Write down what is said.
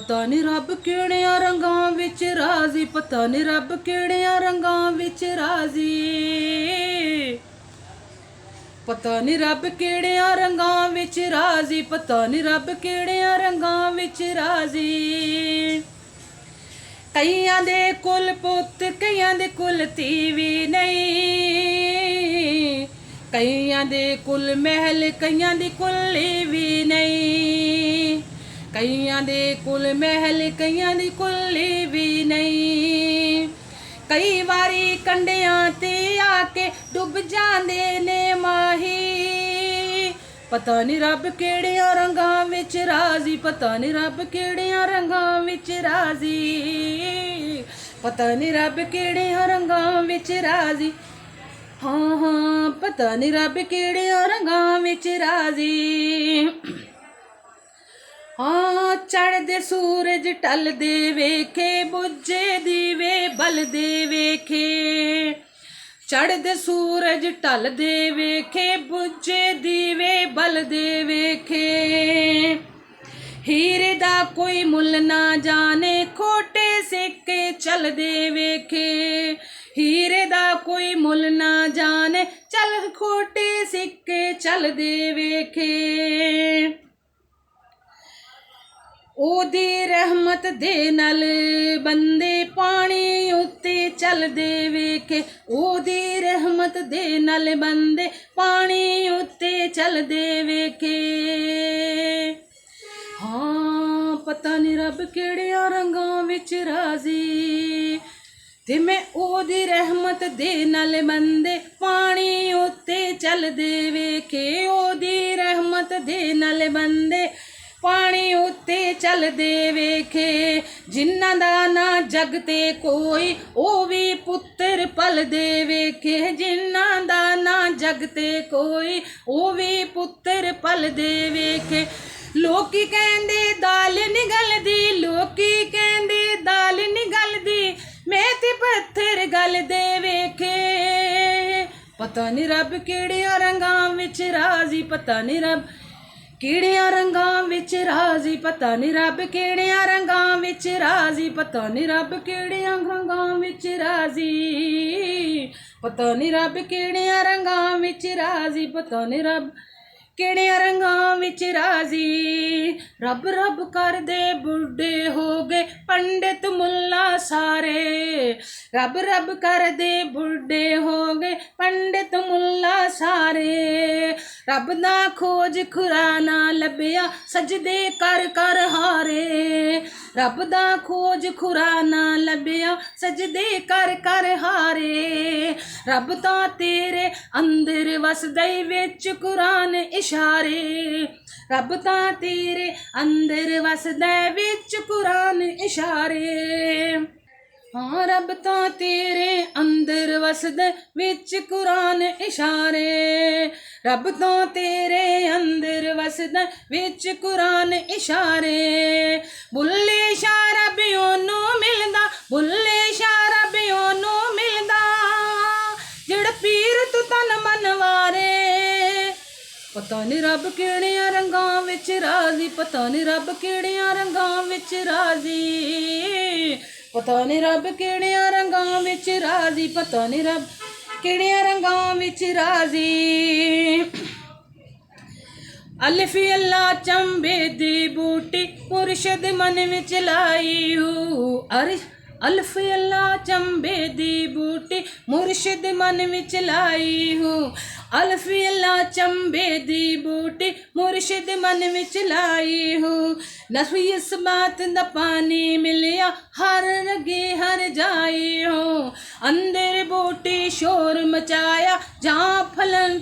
पता नहीं रब किहड़ियां रंगां विच राजी, पता नहीं रब किहड़ियां रंगां विच राजी, पता नहीं रब किहड़ियां रंगां विच राजी, पता नहीं रब किहड़ियां रंगां विच राजी। कईयां दे कुल पुत्त कईयां दे कुल तीवी नहीं, कईयां दे कुल महल कईयां दी कुल्ली भी नहीं, कईयां दे कुल महल कईयां दी कुल्ली भी नहीं। कई वारी कंडियां ते आके डुब जांदे ने माही, पता नहीं रब किहड़ियां रंगां विच राजी, पता नहीं रब किहड़ियां रंगां विच राजी, पता नहीं रब किहड़ियां रंगां विच राजी। हाँ हाँ पता नहीं रब किहड़ियां रंगां विच राजी। हाँ चढ़दे सूरज ढलदे वेखे, बुझे दीवे बलदे वेखे, चढ़दे सूरज ढलदे वेखे, बुझे दीवे बलदे वेखे। हीरे दा कोई मुल ना जाने, खोटे सिक्के चलदे वेखे, हीरे दा कोई मुल ना जाने, चल खोटे सिक्के चलदे वेखे। ओदी रहमत दे नाल बंदे पानी उत्ते चलदे वेखे, ओदी रहमत दे नाल बंदे पानी उत्ते चलदे वेखे। हाँ पता नहीं रब किहड़ियां रंगां विच राजी, ते मैं ओदी रहमत दे नाल बंदे पानी उत्ते चलदे वेखे, ओदी रहमत दे नाल बंदे पानी उत्ते चलदे वेखे। जिन्हां दा ना जग ते कोई ओ भी पुत्तर पलदे वेखे, जिन्हां दा ना जग ते कोई ओ भी पुत्तर पलदे वेखे। लोकी कहंदे दाल नी गलदी, लोकी कहंदे दाल नी गलदी, मैं ते पत्थर गलदे वेखे। पता नहीं रब किहड़ियां रंगां विच राजी, पता नहीं रब किहड़ियां रंगां विच राजी, पता नहीं रब किहड़ियां रंगां विच राजी, पता नहीं रब किहड़ियां रंगां विच राजी, पता नहीं रब किहड़ियां रंगां विच राजी, पता नहीं रब किहड़ियां रंगां विच राजी। रब रब करदे बुढ़े हो गए पंडित मुल्ला सारे, रब रब करदे बुढ़े हो गए पंडित मुल्ला सारे। रब दा खोज खुराना लभया सजदे कर कर हारे, रब दा खोज खुराना लभया सजदे कर कर हारे। रब तां तेरे अंदर वसदे विच कुरान इशारे, रब तां तेरे अंदर वसदे विच कुरान इशारे। हाँ रब तां तेरे अंदर वसदे विच कुरान इशारे, रब तां तेरे अंदर वसदे विच कुरान इशारे। बुल्ले शाह रब ओनू मिलदा, बुल्ले शाह रब ओनू मिलदा, जेड़ा पीर तू तन मन वारे। पता नहीं रब किहड़ियां रंगां विच राजी, पता नहीं रब किहड़ियां रंगां विच राजी, पता नहीं रब किहड़ियां रंगां विच राजी, पता नहीं रब किहड़ियां रंगां विच राजी। अल्फी अल्लाह चंबे दी बूटी मुर्शद मन विच लाई हूँ, अरे अल्फ अल्लाह चंबे दी बूटी मुर्शिद मन विच लाई हूँ, अल्फ अल्लाह चंबे दी बूटी मुर्शिद मन विच लाई हूँ। नफी इस बात दा पानी मिलिया हर रगे हर जाई हूँ, अंदर बूटी शोर मचाया जहाँ फलन